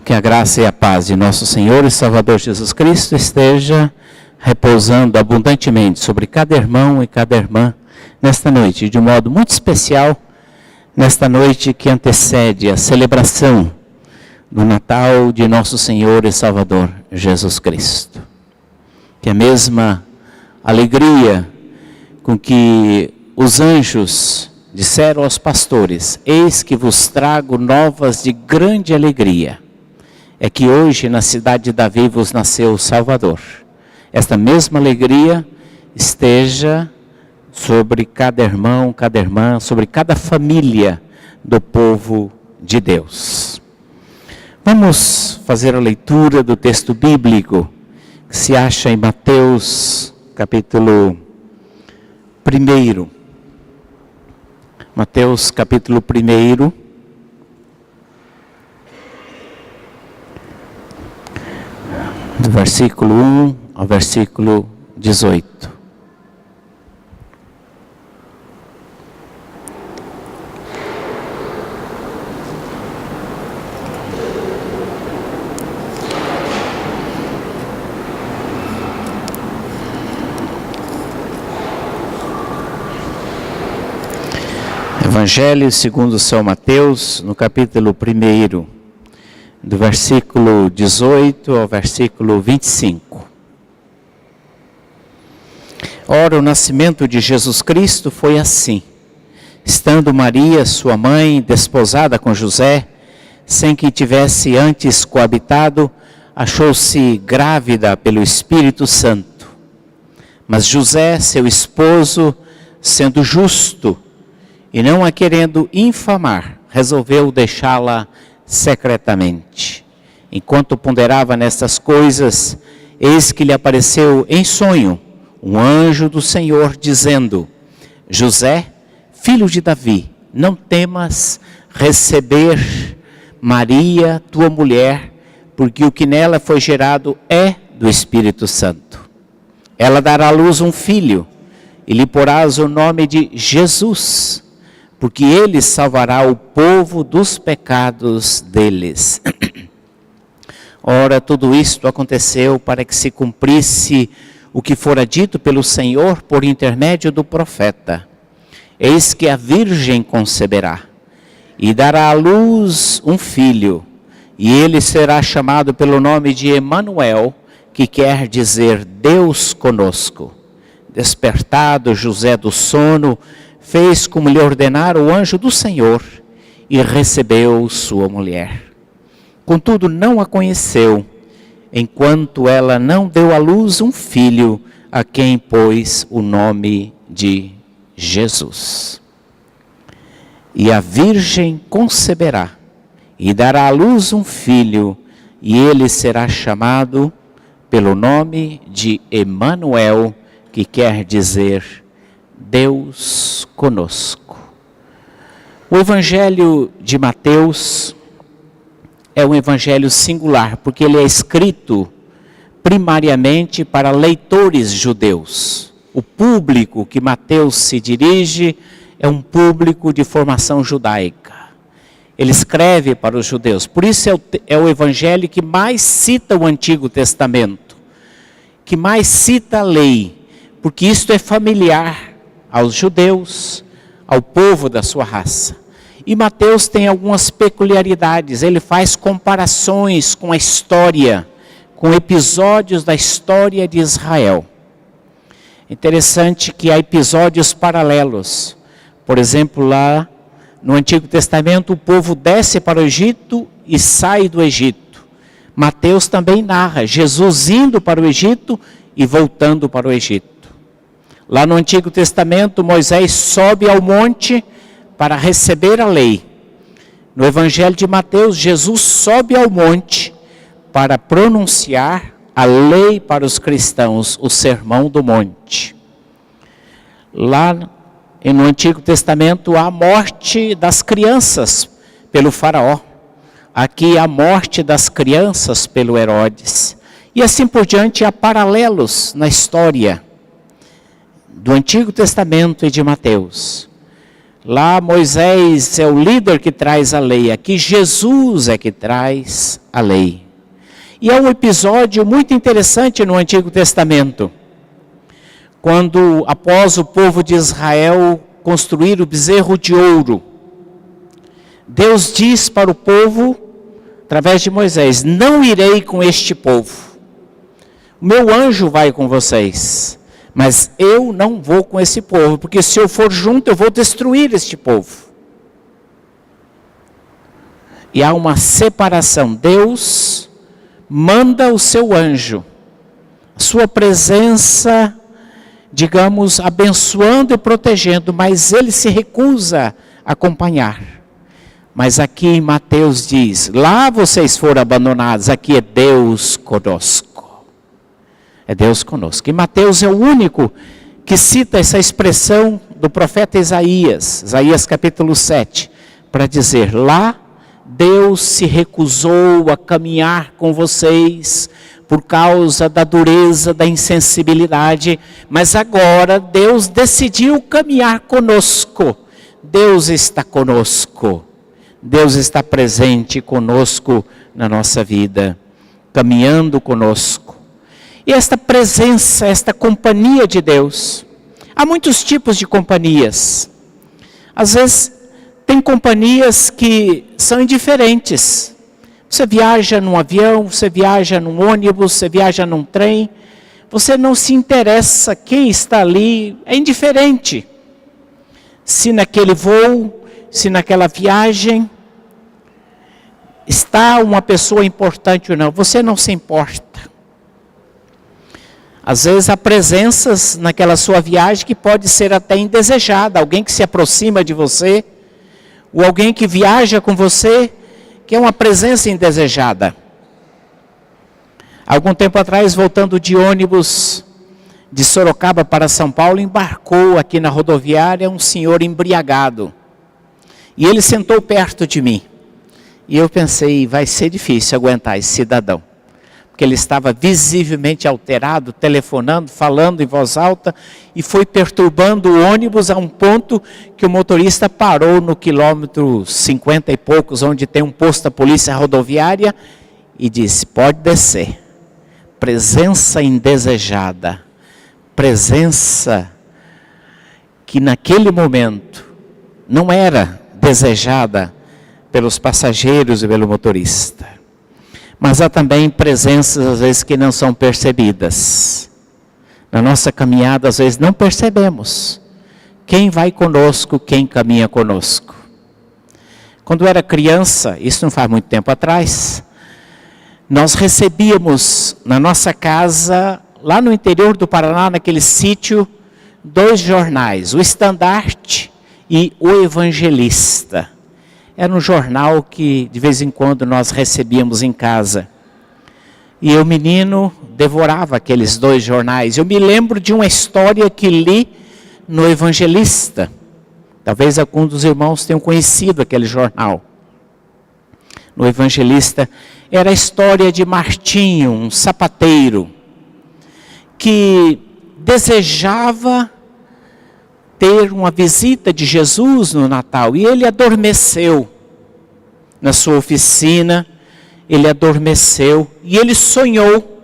Que a graça e a paz de nosso Senhor e Salvador Jesus Cristo esteja repousando abundantemente sobre cada irmão e cada irmã nesta noite, de um modo muito especial, nesta noite que antecede a celebração do Natal de nosso Senhor e Salvador Jesus Cristo. Que a mesma alegria com que os anjos disseram aos pastores: eis que vos trago novas de grande alegria, é que hoje na cidade de Davi vos nasceu o Salvador. Esta mesma alegria esteja sobre cada irmão, cada irmã, sobre cada família do povo de Deus. Vamos fazer a leitura do texto bíblico que se acha em Mateus capítulo 1. Mateus capítulo 1. Do versículo 1 ao versículo 18. Evangelho segundo São Mateus, no capítulo 1, do versículo 18 ao versículo 25. Ora, o nascimento de Jesus Cristo foi assim. Estando Maria, sua mãe, desposada com José, sem que tivesse antes coabitado, achou-se grávida pelo Espírito Santo. Mas José, seu esposo, sendo justo e não a querendo infamar, resolveu deixá-la secretamente. Enquanto ponderava nestas coisas, eis que lhe apareceu em sonho um anjo do Senhor, dizendo: José, filho de Davi, não temas receber Maria, tua mulher, porque o que nela foi gerado é do Espírito Santo. Ela dará à luz um filho, e lhe porás o nome de Jesus, porque ele salvará o povo dos pecados deles. Ora, tudo isto aconteceu para que se cumprisse o que fora dito pelo Senhor por intermédio do profeta. Eis que a virgem conceberá e dará à luz um filho, e ele será chamado pelo nome de Emanuel, que quer dizer Deus conosco. Despertado José do sono, fez como lhe ordenara o anjo do Senhor e recebeu sua mulher. Contudo, não a conheceu, enquanto ela não deu à luz um filho, a quem pôs o nome de Jesus. E a virgem conceberá e dará à luz um filho, e ele será chamado pelo nome de Emanuel, que quer dizer Deus conosco. O Evangelho de Mateus é um evangelho singular, porque ele é escrito primariamente para leitores judeus. O público que Mateus se dirige é um público de formação judaica. Ele escreve para os judeus. Por isso é o evangelho que mais cita o Antigo Testamento, que mais cita a lei, porque isto é familiar aos judeus, ao povo da sua raça. E Mateus tem algumas peculiaridades, ele faz comparações com a história, com episódios da história de Israel. Interessante que há episódios paralelos. Por exemplo, lá no Antigo Testamento, o povo desce para o Egito e sai do Egito. Mateus também narra Jesus indo para o Egito e voltando para o Egito. Lá no Antigo Testamento, Moisés sobe ao monte para receber a lei. No Evangelho de Mateus, Jesus sobe ao monte para pronunciar a lei para os cristãos, o Sermão do Monte. Lá no Antigo Testamento, há a morte das crianças pelo faraó. Aqui a morte das crianças pelo Herodes. E assim por diante, há paralelos na história do Antigo Testamento e de Mateus. Lá Moisés é o líder que traz a lei, aqui Jesus é que traz a lei. E é um episódio muito interessante no Antigo Testamento, quando após o povo de Israel construir o bezerro de ouro, Deus diz para o povo, através de Moisés: não irei com este povo, o meu anjo vai com vocês, mas eu não vou com esse povo, porque se eu for junto eu vou destruir este povo. E há uma separação. Deus manda o seu anjo, a sua presença, digamos, abençoando e protegendo, mas ele se recusa a acompanhar. Mas aqui em Mateus diz: lá vocês foram abandonados, aqui é Deus conosco. É Deus conosco. E Mateus é o único que cita essa expressão do profeta Isaías, Isaías capítulo 7, para dizer: lá Deus se recusou a caminhar com vocês por causa da dureza, da insensibilidade, mas agora Deus decidiu caminhar conosco. Deus está conosco. Deus está presente conosco na nossa vida, caminhando conosco. E esta presença, esta companhia de Deus, há muitos tipos de companhias. Às vezes tem companhias que são indiferentes. Você viaja num avião, você viaja num ônibus, você viaja num trem, você não se interessa quem está ali, é indiferente. Se naquele voo, se naquela viagem está uma pessoa importante ou não, você não se importa. Às vezes há presenças naquela sua viagem que pode ser até indesejada, alguém que se aproxima de você, ou alguém que viaja com você, que é uma presença indesejada. Algum tempo atrás, voltando de ônibus de Sorocaba para São Paulo, embarcou aqui na rodoviária um senhor embriagado. E ele sentou perto de mim. E eu pensei: vai ser difícil aguentar esse cidadão. Porque ele estava visivelmente alterado, telefonando, falando em voz alta, e foi perturbando o ônibus a um ponto que o motorista parou no quilômetro 50 e poucos, onde tem um posto da polícia rodoviária, e disse: pode descer. Presença indesejada, presença que naquele momento não era desejada pelos passageiros e pelo motorista. Mas há também presenças às vezes que não são percebidas. Na nossa caminhada às vezes não percebemos quem vai conosco, quem caminha conosco. Quando eu era criança, isso não faz muito tempo atrás, nós recebíamos na nossa casa, lá no interior do Paraná, naquele sítio, 2 jornais, o Estandarte e o Evangelista. Era um jornal que de vez em quando nós recebíamos em casa. E eu, menino, devorava aqueles 2 jornais. Eu me lembro de uma história que li no Evangelista. Talvez algum dos irmãos tenham conhecido aquele jornal. No Evangelista era a história de Martinho, um sapateiro, que desejava ter uma visita de Jesus no Natal, e ele adormeceu na sua oficina, ele adormeceu, e ele sonhou,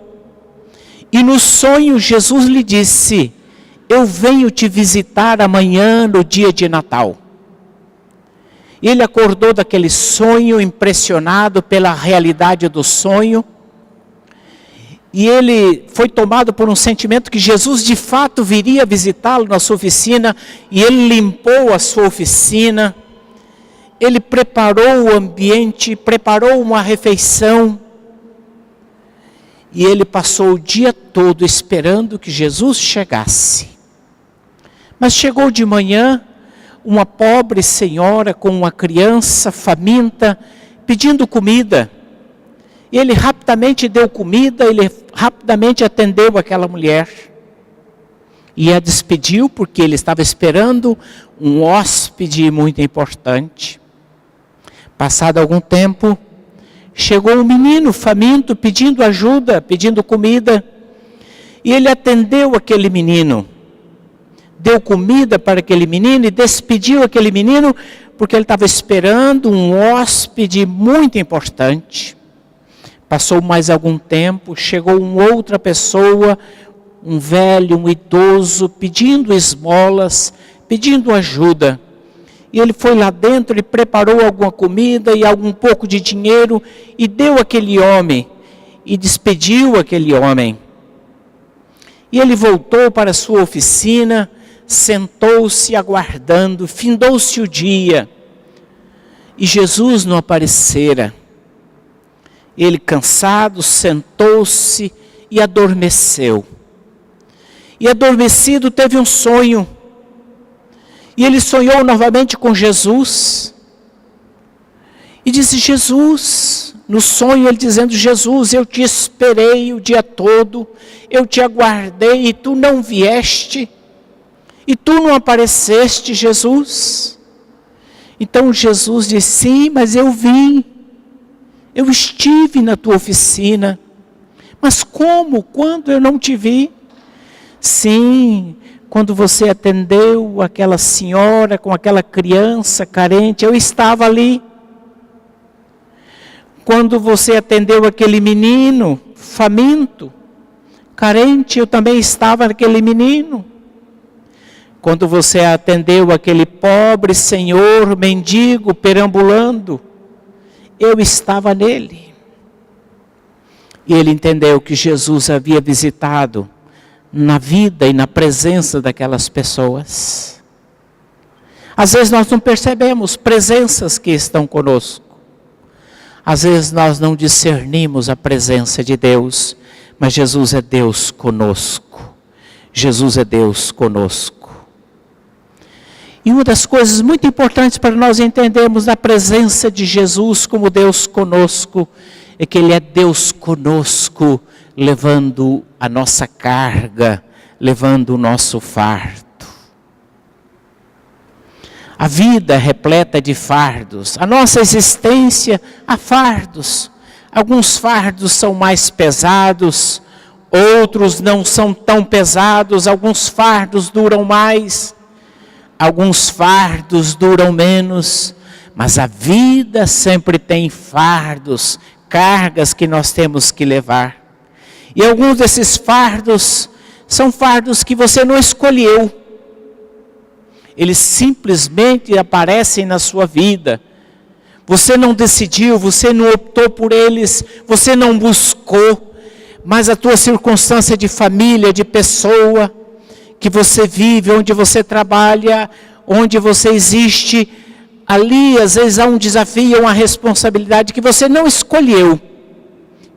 e no sonho Jesus lhe disse: eu venho te visitar amanhã no dia de Natal. Ele acordou daquele sonho, impressionado pela realidade do sonho, e ele foi tomado por um sentimento que Jesus de fato viria visitá-lo na sua oficina, e ele limpou a sua oficina, ele preparou o ambiente, preparou uma refeição, e ele passou o dia todo esperando que Jesus chegasse. Mas chegou de manhã uma pobre senhora com uma criança faminta, pedindo comida. Ele rapidamente deu comida, ele rapidamente atendeu aquela mulher. E a despediu porque ele estava esperando um hóspede muito importante. Passado algum tempo, chegou um menino faminto pedindo ajuda, pedindo comida. E ele atendeu aquele menino. deu comida para aquele menino e despediu aquele menino, porque ele estava esperando um hóspede muito importante. Passou mais algum tempo, chegou uma outra pessoa, um velho, um idoso, pedindo esmolas, pedindo ajuda. E ele foi lá dentro e preparou alguma comida e algum pouco de dinheiro e deu àquele homem e despediu aquele homem. E ele voltou para a sua oficina, sentou-se aguardando, findou-se o dia e Jesus não aparecera. Ele, cansado, sentou-se e adormeceu. E adormecido teve um sonho. E ele sonhou novamente com Jesus. E disse: Jesus, no sonho ele dizendo: Jesus, eu te esperei o dia todo, eu te aguardei e tu não vieste, e tu não apareceste, Jesus. Então Jesus disse: sim, mas eu vim, eu estive na tua oficina, mas como? Quando eu não te vi? Sim, quando você atendeu aquela senhora com aquela criança carente, eu estava ali. Quando você atendeu aquele menino faminto, carente, eu também estava naquele menino. Quando você atendeu aquele pobre senhor mendigo perambulando, eu estava nele. E ele entendeu que Jesus havia visitado na vida e na presença daquelas pessoas. Às vezes nós não percebemos presenças que estão conosco. Às vezes nós não discernimos a presença de Deus, mas Jesus é Deus conosco. Jesus é Deus conosco. E uma das coisas muito importantes para nós entendermos da presença de Jesus como Deus conosco, é que Ele é Deus conosco, levando a nossa carga, levando o nosso fardo. A vida é repleta de fardos, a nossa existência há fardos. Alguns fardos são mais pesados, outros não são tão pesados, alguns fardos duram mais, alguns fardos duram menos, mas a vida sempre tem fardos, cargas que nós temos que levar. E alguns desses fardos são fardos que você não escolheu. Eles simplesmente aparecem na sua vida. Você não decidiu, você não optou por eles, você não buscou. Mas a tua circunstância de família, de pessoa, que você vive, onde você trabalha, onde você existe, ali às vezes há um desafio, uma responsabilidade que você não escolheu,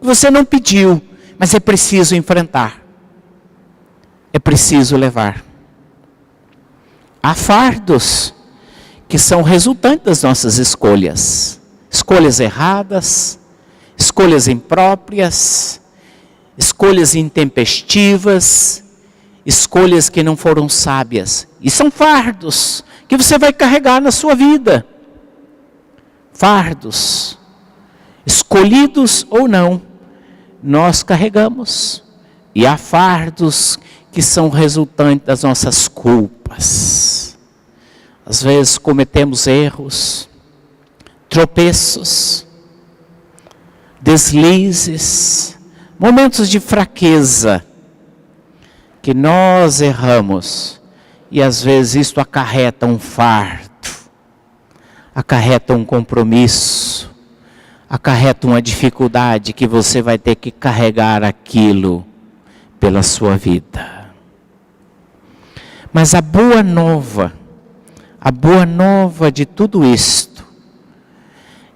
que você não pediu. Mas é preciso enfrentar, é preciso levar. Há fardos que são resultantes das nossas escolhas. Escolhas erradas, escolhas impróprias, escolhas intempestivas, escolhas que não foram sábias. E são fardos que você vai carregar na sua vida. Fardos, escolhidos ou não, nós carregamos. E há fardos que são resultantes das nossas culpas. Às vezes cometemos erros, tropeços, deslizes, momentos de fraqueza, que nós erramos. E às vezes isto acarreta um fardo, acarreta um compromisso, acarreta uma dificuldade que você vai ter que carregar aquilo pela sua vida. Mas a boa nova de tudo isto,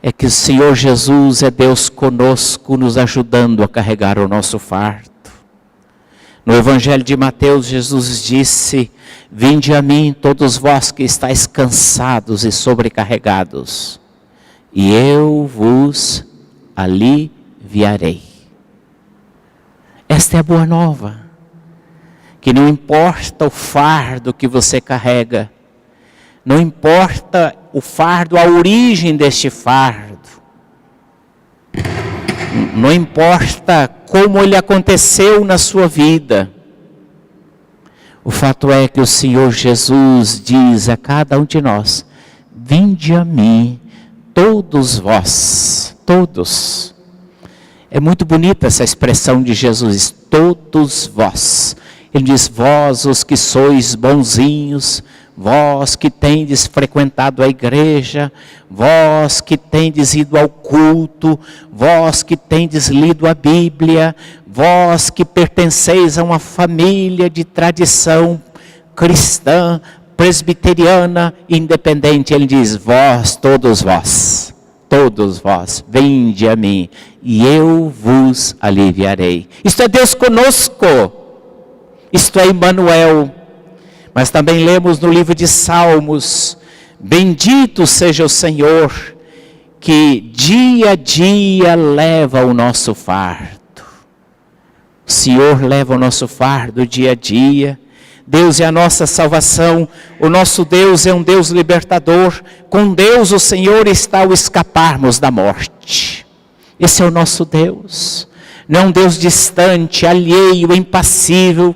é que o Senhor Jesus é Deus conosco, nos ajudando a carregar o nosso fardo. No Evangelho de Mateus, Jesus disse: vinde a mim todos vós que estáis cansados e sobrecarregados, e eu vos aliviarei. Esta é a boa nova, que não importa o fardo que você carrega, não importa o fardo, a origem deste fardo, não importa como ele aconteceu na sua vida, O fato é que o Senhor Jesus diz a cada um de nós: vinde a mim, todos vós, todos. É muito bonita essa expressão de Jesus, todos vós. Ele diz: vós os que sois bonzinhos, vós que tendes frequentado a igreja, vós que tendes ido ao culto, vós que tendes lido a Bíblia, vós que pertenceis a uma família de tradição cristã, presbiteriana, independente. Ele diz: vós, todos vós, vinde a mim e eu vos aliviarei. Isto é Deus conosco, isto é Emmanuel. Mas também lemos no livro de Salmos: bendito seja o Senhor, que dia a dia leva o nosso fardo. O Senhor leva o nosso fardo dia a dia. Deus é a nossa salvação, o nosso Deus é um Deus libertador. Com Deus o Senhor está ao escaparmos da morte. Esse é o nosso Deus. Não é um Deus distante, alheio, impassível,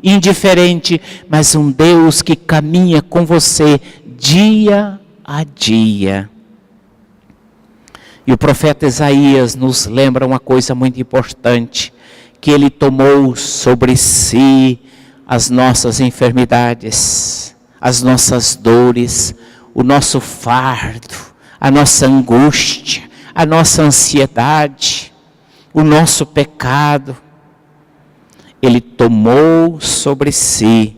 indiferente, mas um Deus que caminha com você dia a dia. E o profeta Isaías nos lembra uma coisa muito importante, que ele tomou sobre si as nossas enfermidades, as nossas dores, o nosso fardo, a nossa angústia, a nossa ansiedade, o nosso pecado. Ele tomou sobre si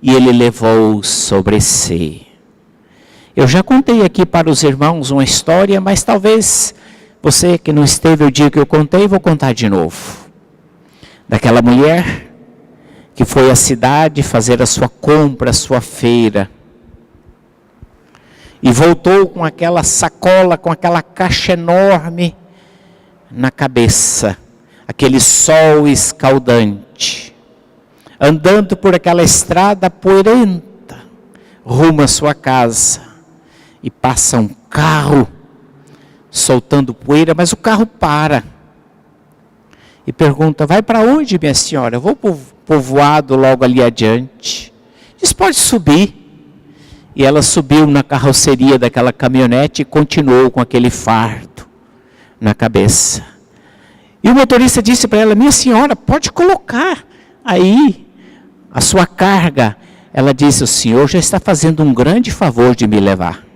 e ele levou sobre si. Eu já contei aqui para os irmãos uma história, mas talvez você que não esteve o dia que eu contei, vou contar de novo. Daquela mulher que foi à cidade fazer a sua compra, a sua feira. E voltou com aquela sacola, com aquela caixa enorme na cabeça. Aquele sol escaldante. Andando por aquela estrada poeirenta, rumo à sua casa. E passa um carro, soltando poeira, mas o carro para. E pergunta: vai para onde, minha senhora? Eu vou para o povoado logo ali adiante. Diz: pode subir. E ela subiu na carroceria daquela caminhonete e continuou com aquele fardo na cabeça. E o motorista disse para ela: minha senhora, pode colocar aí a sua carga. Ela disse: o senhor já está fazendo um grande favor de me levar.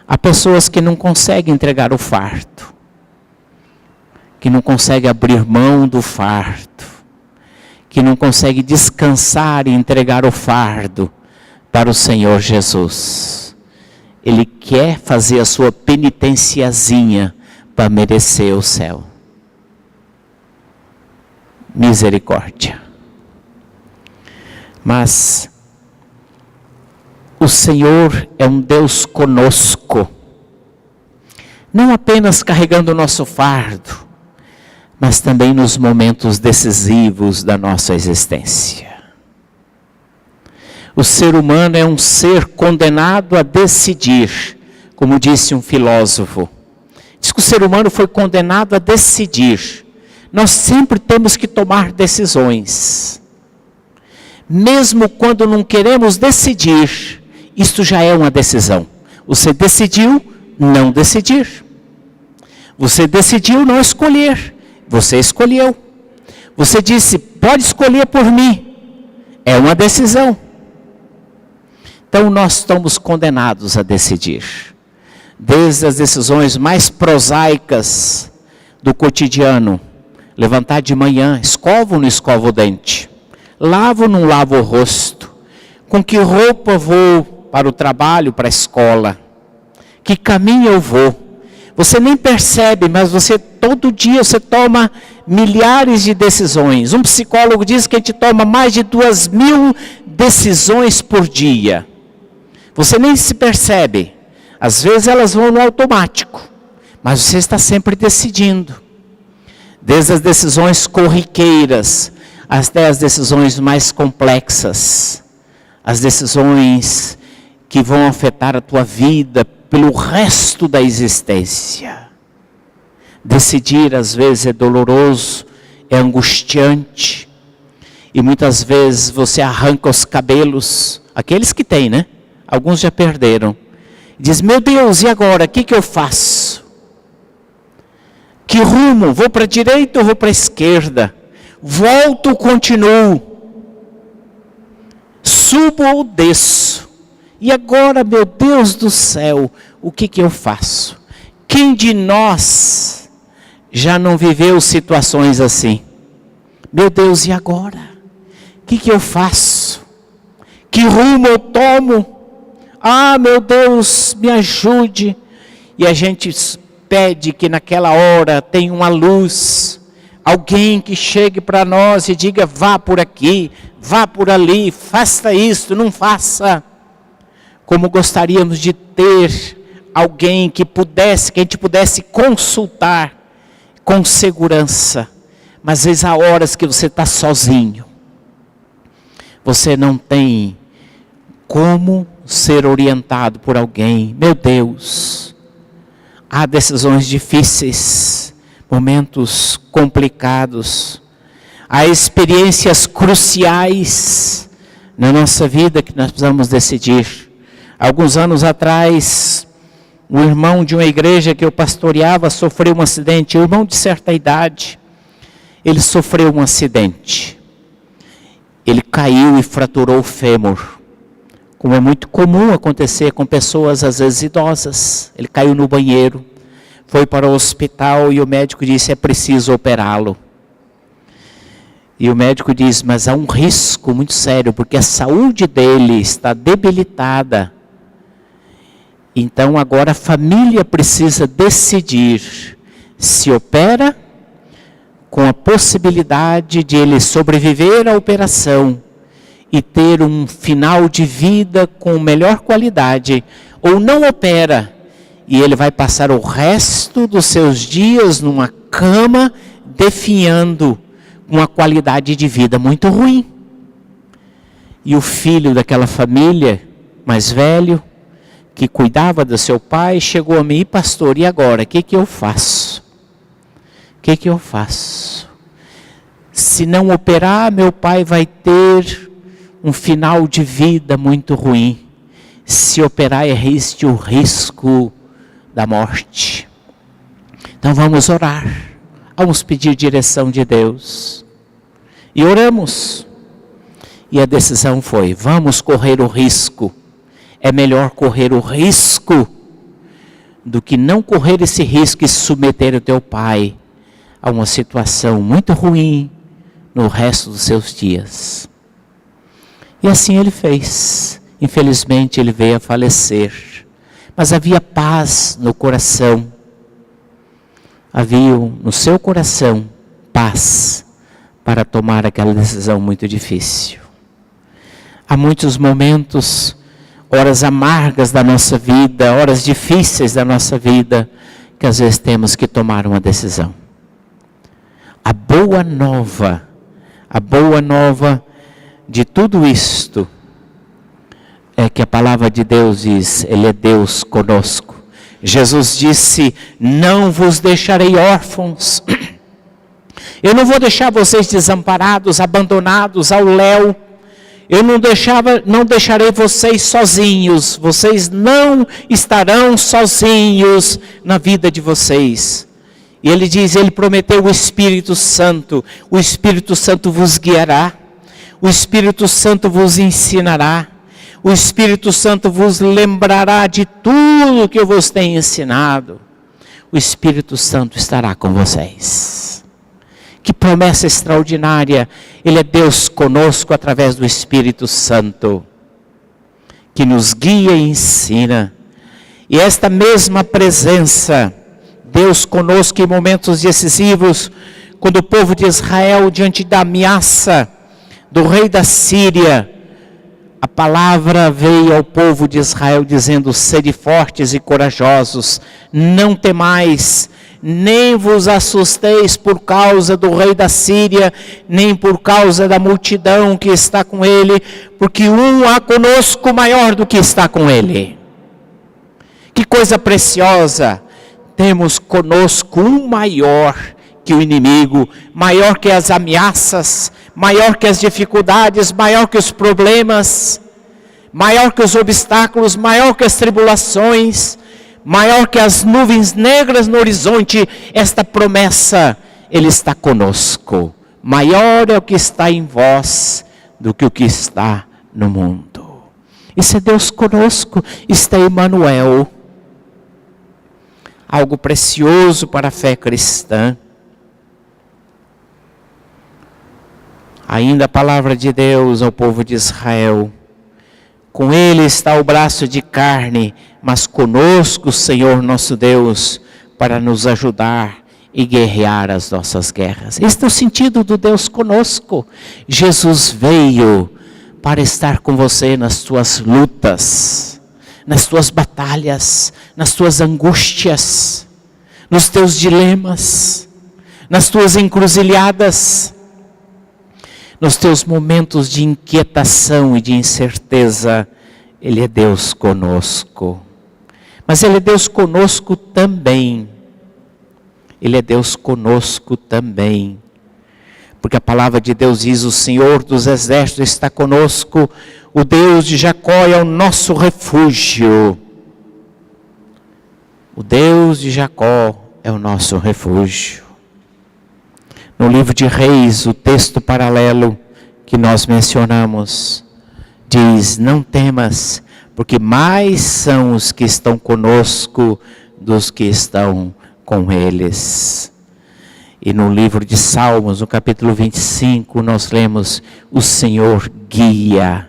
Há pessoas que não conseguem entregar o fardo, que não conseguem abrir mão do fardo, que não conseguem descansar e entregar o fardo para o Senhor Jesus. Ele quer fazer a sua penitenciazinha para merecer o céu. Misericórdia. Mas o Senhor é um Deus conosco, não apenas carregando o nosso fardo, mas também nos momentos decisivos da nossa existência. O ser humano é um ser condenado a decidir, como disse um filósofo. Diz que o ser humano foi condenado a decidir. Nós sempre temos que tomar decisões. Mesmo quando não queremos decidir, isto já é uma decisão. Você decidiu não decidir. Você decidiu não escolher. Você escolheu. Você disse: pode escolher por mim. É uma decisão. Então nós estamos condenados a decidir. Desde as decisões mais prosaicas do cotidiano. Levantar de manhã, escovo ou não escovo o dente? Lavo ou não lavo o rosto? Com que roupa vou para o trabalho, para a escola? Que caminho eu vou? Você nem percebe, mas todo dia você toma milhares de decisões. Um psicólogo diz que a gente toma mais de 2.000 decisões por dia. Você nem se percebe. Às vezes elas vão no automático, mas você está sempre decidindo. Desde as decisões corriqueiras até as decisões mais complexas. As decisões que vão afetar a tua vida pelo resto da existência. Decidir às vezes é doloroso, é angustiante. E muitas vezes você arranca os cabelos, aqueles que têm, né? Alguns já perderam. Diz, meu Deus, e agora? O que eu faço? Que rumo? Vou para a direita ou vou para a esquerda? Volto ou continuo? Subo ou desço? E agora, meu Deus do céu, o que eu faço? Quem de nós já não viveu situações assim? Meu Deus, e agora? O que eu faço? Que rumo eu tomo? Ah, meu Deus, me ajude. E a gente pede que naquela hora tenha uma luz, alguém que chegue para nós e diga, vá por aqui, vá por ali, faça isso, não faça. Como gostaríamos de ter alguém que a gente pudesse consultar com segurança. Mas às vezes há horas que você está sozinho. Você não tem como ser orientado por alguém. Meu Deus, há decisões difíceis, momentos complicados, há experiências cruciais na nossa vida que nós precisamos decidir. Alguns anos atrás, um irmão de uma igreja que eu pastoreava sofreu um acidente, um irmão de certa idade, ele sofreu um acidente. Ele caiu e fraturou o fêmur, como é muito comum acontecer com pessoas às vezes idosas. Ele caiu no banheiro, foi para o hospital e o médico disse, é preciso operá-lo. E o médico diz, mas há um risco muito sério, porque a saúde dele está debilitada. Então agora a família precisa decidir se opera, com a possibilidade de ele sobreviver à operação e ter um final de vida com melhor qualidade, ou não opera, e ele vai passar o resto dos seus dias numa cama, definhando uma qualidade de vida muito ruim. E o filho daquela família, mais velho, que cuidava do seu pai, chegou a mim, pastor, e agora, o que eu faço? O que eu faço? Se não operar, meu pai vai ter um final de vida muito ruim. Se operar, existe o risco da morte. Então vamos orar, vamos pedir direção de Deus. E oramos. E a decisão foi, vamos correr o risco. É melhor correr o risco do que não correr esse risco e submeter o teu pai a uma situação muito ruim no resto dos seus dias. E assim ele fez. Infelizmente ele veio a falecer. Mas havia paz no coração. Havia no seu coração paz para tomar aquela decisão muito difícil. Há muitos momentos, horas amargas da nossa vida, horas difíceis da nossa vida, que às vezes temos que tomar uma decisão. A boa nova de tudo isto é que a palavra de Deus diz, Ele é Deus conosco. Jesus disse, não vos deixarei órfãos. Eu não vou deixar vocês desamparados, abandonados ao léu. Eu não deixarei vocês sozinhos. Vocês não estarão sozinhos na vida de vocês. E ele diz, ele prometeu o Espírito Santo. O Espírito Santo vos guiará. O Espírito Santo vos ensinará. O Espírito Santo vos lembrará de tudo que eu vos tenho ensinado. O Espírito Santo estará com vocês. Que promessa extraordinária. Ele é Deus conosco através do Espírito Santo, que nos guia e ensina. E esta mesma presença, Deus conosco em momentos decisivos, quando o povo de Israel, diante da ameaça do rei da Síria, a palavra veio ao povo de Israel dizendo, sede fortes e corajosos, não temais, nem vos assusteis por causa do rei da Síria, nem por causa da multidão que está com ele, porque um há conosco maior do que está com ele. Que coisa preciosa, temos conosco um maior que o inimigo, maior que as ameaças, maior que as dificuldades, maior que os problemas, maior que os obstáculos, maior que as tribulações, maior que as nuvens negras no horizonte, esta promessa, Ele está conosco. Maior é o que está em vós do que o que está no mundo. Isso é Deus conosco, está Emmanuel. Algo precioso para a fé cristã. Ainda a palavra de Deus ao povo de Israel. Com Ele está o braço de carne, mas conosco o Senhor nosso Deus, para nos ajudar e guerrear as nossas guerras. Este é o sentido do Deus conosco. Jesus veio para estar com você nas tuas lutas, nas tuas batalhas, nas tuas angústias, nos teus dilemas, nas tuas encruzilhadas, nos teus momentos de inquietação e de incerteza. Ele é Deus conosco. Mas Ele é Deus conosco também. Ele é Deus conosco também. Porque a palavra de Deus diz: o Senhor dos exércitos está conosco, o Deus de Jacó é o nosso refúgio. O Deus de Jacó é o nosso refúgio. No livro de Reis, o texto paralelo que nós mencionamos, diz: não temas, porque mais são os que estão conosco dos que estão com eles. E no livro de Salmos, no capítulo 25, nós lemos: o Senhor guia,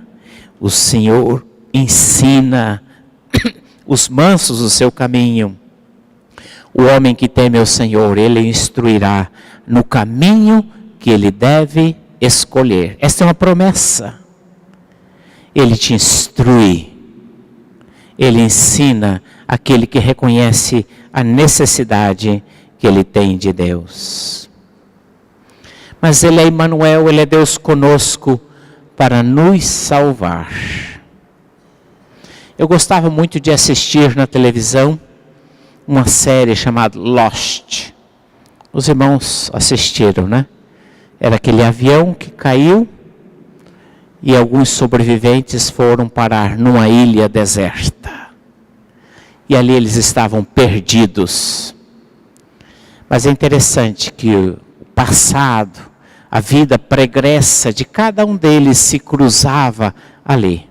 o Senhor ensina os mansos o seu caminho. O homem que teme ao Senhor, Ele instruirá no caminho que ele deve escolher. Esta é uma promessa. Ele te instrui. Ele ensina aquele que reconhece a necessidade que ele tem de Deus. Mas Ele é Emmanuel, Ele é Deus conosco para nos salvar. Eu gostava muito de assistir na televisão uma série chamada Lost. Os irmãos assistiram, né? Era aquele avião que caiu e alguns sobreviventes foram parar numa ilha deserta. E ali eles estavam perdidos. Mas é interessante que o passado, a vida pregressa de cada um deles se cruzava ali.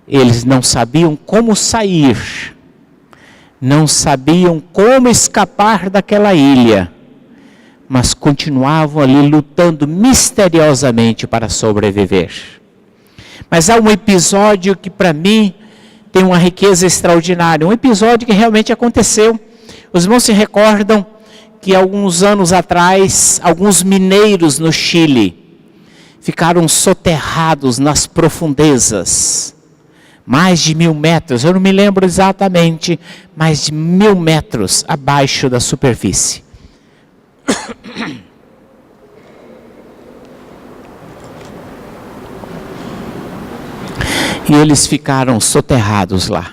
Eles não sabiam como sair, não sabiam como escapar daquela ilha, mas continuavam ali lutando misteriosamente para sobreviver. Mas há um episódio que para mim tem uma riqueza extraordinária, um episódio que realmente aconteceu. Os irmãos se recordam que alguns anos atrás, alguns mineiros no Chile ficaram soterrados nas profundezas, mais de 1000 metros, eu não me lembro exatamente, mais de 1000 metros abaixo da superfície. E eles ficaram soterrados lá.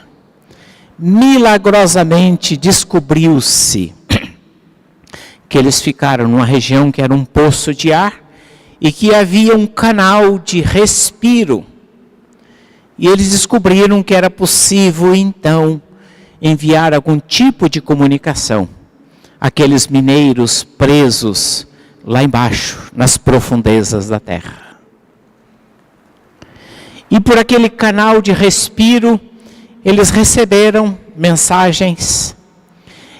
Milagrosamente descobriu-se que eles ficaram numa região que era um poço de ar e que havia um canal de respiro. E eles descobriram que era possível então enviar algum tipo de comunicação àqueles mineiros presos lá embaixo, nas profundezas da terra. E por aquele canal de respiro, eles receberam mensagens,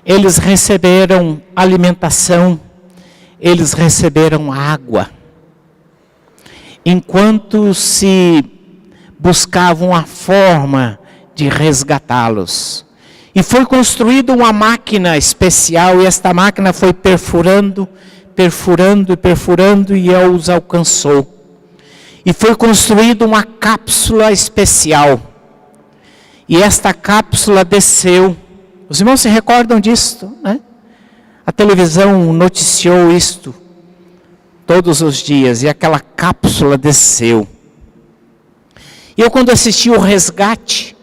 eles receberam alimentação, eles receberam água. Enquanto se buscavam a forma de resgatá-los. E foi construída uma máquina especial, e esta máquina foi perfurando, perfurando e perfurando, e ela os alcançou. E foi construída uma cápsula especial. E esta cápsula desceu. Os irmãos se recordam disto, né? A televisão noticiou isto todos os dias, e aquela cápsula desceu. E eu, quando assisti o resgate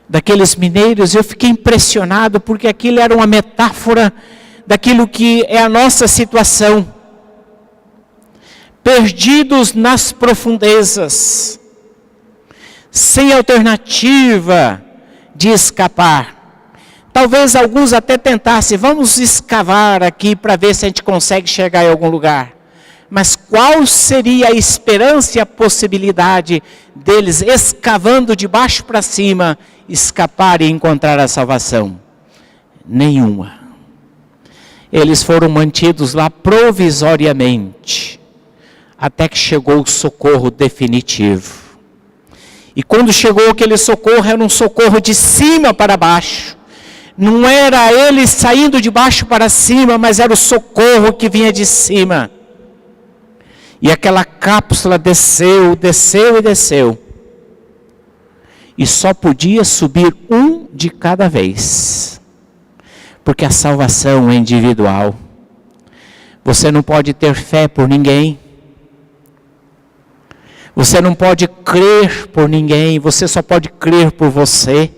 daqueles mineiros, eu fiquei impressionado, porque aquilo era uma metáfora daquilo que é a nossa situação. perdidos nas profundezas, sem alternativa de escapar. Talvez alguns até tentassem, vamos escavar aqui para ver se a gente consegue chegar em algum lugar. Mas qual seria a esperança e a possibilidade deles, escavando de baixo para cima, escapar e encontrar a salvação? Nenhuma. Eles foram mantidos lá provisoriamente, até que chegou o socorro definitivo. E quando chegou aquele socorro, era um socorro de cima para baixo. Não era eles saindo de baixo para cima, mas era o socorro que vinha de cima. E aquela cápsula desceu, desceu e desceu. E só podia subir um de cada vez. Porque a salvação é individual. Você não pode ter fé por ninguém. Você não pode crer por ninguém. Você só pode crer por você.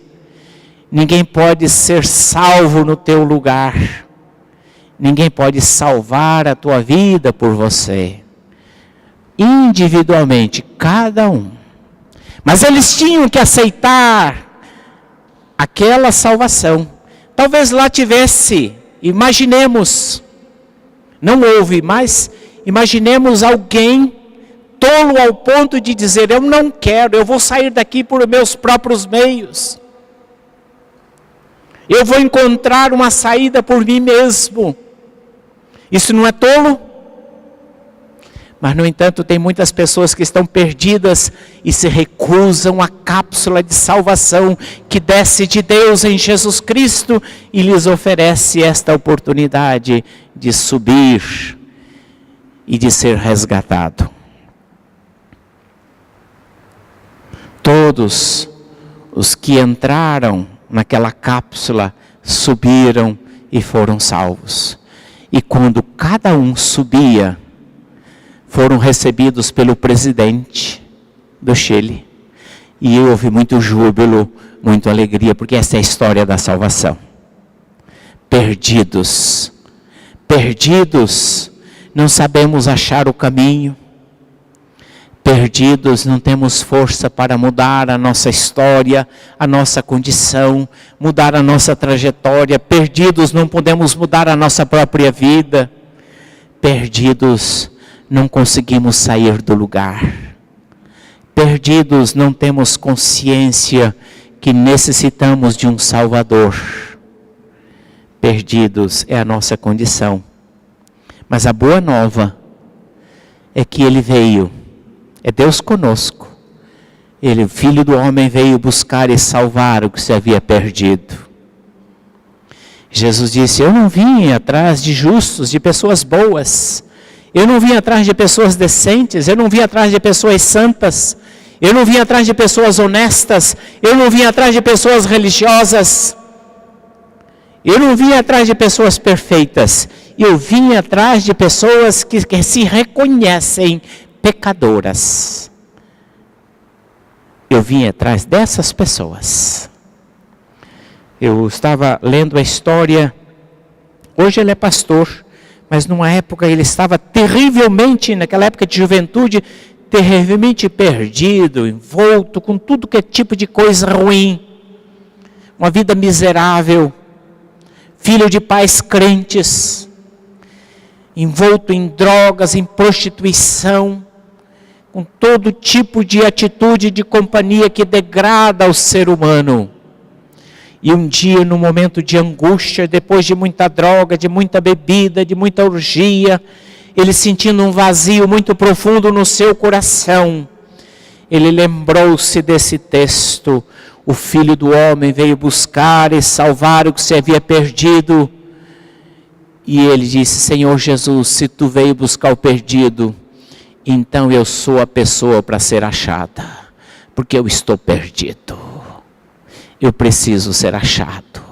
Ninguém pode ser salvo no teu lugar. Ninguém pode salvar a tua vida por você. Individualmente, cada um. Mas eles tinham que aceitar aquela salvação. Talvez lá tivesse, imaginemos, não houve, mas imaginemos alguém tolo ao ponto de dizer, eu não quero, eu vou sair daqui por meus próprios meios. Eu vou encontrar uma saída por mim mesmo. Isso não é tolo? Mas, no entanto, tem muitas pessoas que estão perdidas e se recusam à cápsula de salvação que desce de Deus em Jesus Cristo e lhes oferece esta oportunidade de subir e de ser resgatado. Todos os que entraram naquela cápsula subiram e foram salvos. E quando cada um subia, foram recebidos pelo presidente do Chile. E houve muito júbilo, muita alegria, porque essa é a história da salvação. Perdidos, não sabemos achar o caminho. Perdidos, não temos força para mudar a nossa história, a nossa condição, mudar a nossa trajetória. Perdidos, não podemos mudar a nossa própria vida. Perdidos, não conseguimos sair do lugar. Perdidos, não temos consciência que necessitamos de um Salvador. Perdidos é a nossa condição. Mas a boa nova é que Ele veio, é Deus conosco. Ele, o Filho do Homem, veio buscar e salvar o que se havia perdido. Jesus disse, eu não vim atrás de justos, de pessoas boas. Eu não vim atrás de pessoas decentes, eu não vim atrás de pessoas santas, eu não vim atrás de pessoas honestas, eu não vim atrás de pessoas religiosas, eu não vim atrás de pessoas perfeitas, eu vim atrás de pessoas que se reconhecem pecadoras. Eu vim atrás dessas pessoas. Eu estava lendo a história, hoje ele é pastor, mas numa época ele estava terrivelmente, naquela época de juventude, terrivelmente perdido, envolto com tudo que é tipo de coisa ruim. Uma vida miserável, filho de pais crentes, envolto em drogas, em prostituição, com todo tipo de atitude de companhia que degrada o ser humano. E um dia, num momento de angústia, depois de muita droga, de muita bebida, de muita orgia, ele sentindo um vazio muito profundo no seu coração, ele lembrou-se desse texto, o Filho do Homem veio buscar e salvar o que se havia perdido. E ele disse, Senhor Jesus, se tu veio buscar o perdido, então eu sou a pessoa para ser achada, porque eu estou perdido. Eu preciso ser achado.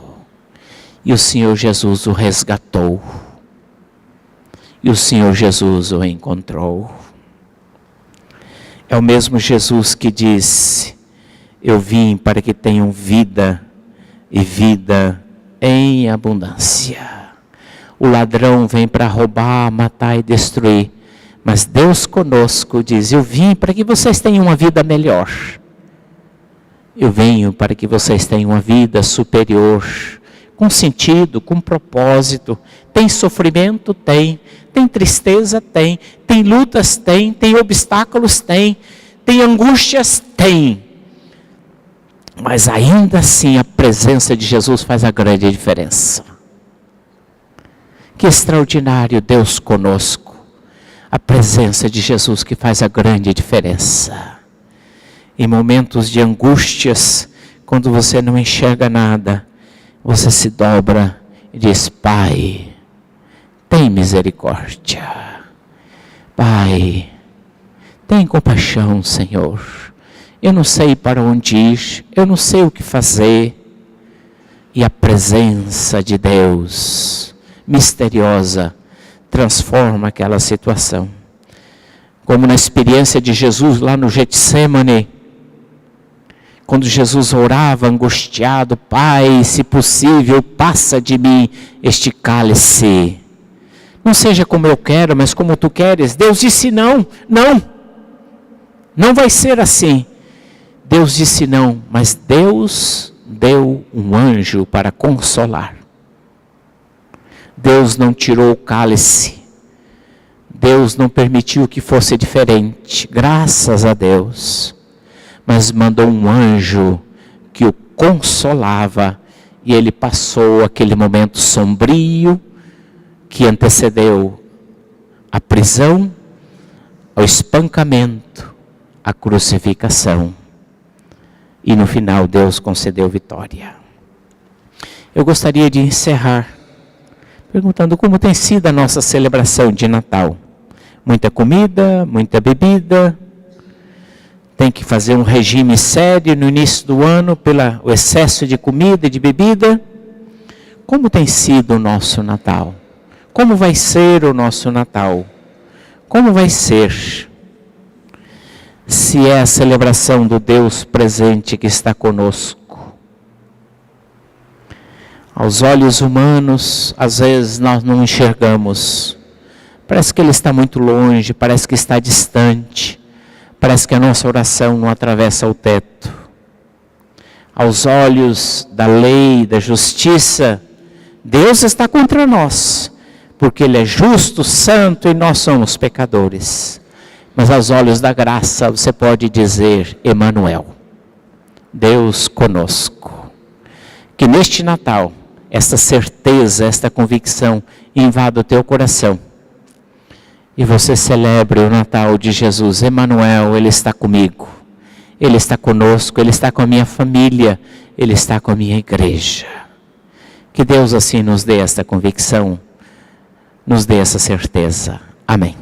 E o Senhor Jesus o resgatou. E o Senhor Jesus o encontrou. É o mesmo Jesus que disse, eu vim para que tenham vida e vida em abundância. O ladrão vem para roubar, matar e destruir, Mas Deus conosco diz: eu vim para que vocês tenham uma vida melhor. Eu venho para que vocês tenham uma vida superior, com sentido, com propósito. Tem sofrimento? Tem. Tem tristeza? Tem. Tem lutas? Tem. Tem obstáculos? Tem. Tem angústias? Tem. Mas ainda assim a presença de Jesus faz a grande diferença. Que extraordinário Deus conosco. A presença de Jesus que faz a grande diferença. Em momentos de angústias, quando você não enxerga nada, você se dobra e diz: Pai, tem misericórdia. Pai, tem compaixão, Senhor. Eu não sei para onde ir, eu não sei o que fazer. E a presença de Deus, misteriosa, transforma aquela situação. Como na experiência de Jesus lá no Getsemane, quando Jesus orava angustiado: Pai, se possível, passa de mim este cálice. Não seja como eu quero, mas como tu queres. Deus disse não, não vai ser assim. Deus disse não, mas Deus deu um anjo para consolar. Deus não tirou o cálice. Deus não permitiu que fosse diferente, graças a Deus. Mas mandou um anjo que o consolava, e ele passou aquele momento sombrio que antecedeu a prisão, o espancamento, a crucificação. E no final Deus concedeu vitória. Eu gostaria de encerrar perguntando como tem sido a nossa celebração de Natal. Muita comida, muita bebida. Tem que fazer um regime sério no início do ano pelo excesso de comida e de bebida. Como tem sido o nosso Natal? Como vai ser o nosso Natal? Como vai ser? Se é a celebração do Deus presente que está conosco. Aos olhos humanos, às vezes nós não enxergamos. Parece que Ele está muito longe, parece que está distante. Parece que a nossa oração não atravessa o teto. Aos olhos da lei, da justiça, Deus está contra nós, porque Ele é justo, santo e nós somos pecadores. Mas aos olhos da graça você pode dizer: Emanuel, Deus conosco. Que neste Natal, esta certeza, esta convicção invada o teu coração. E você celebre o Natal de Jesus. Emanuel, Ele está comigo. Ele está conosco, Ele está com a minha família, Ele está com a minha igreja. Que Deus assim nos dê esta convicção, nos dê essa certeza. Amém.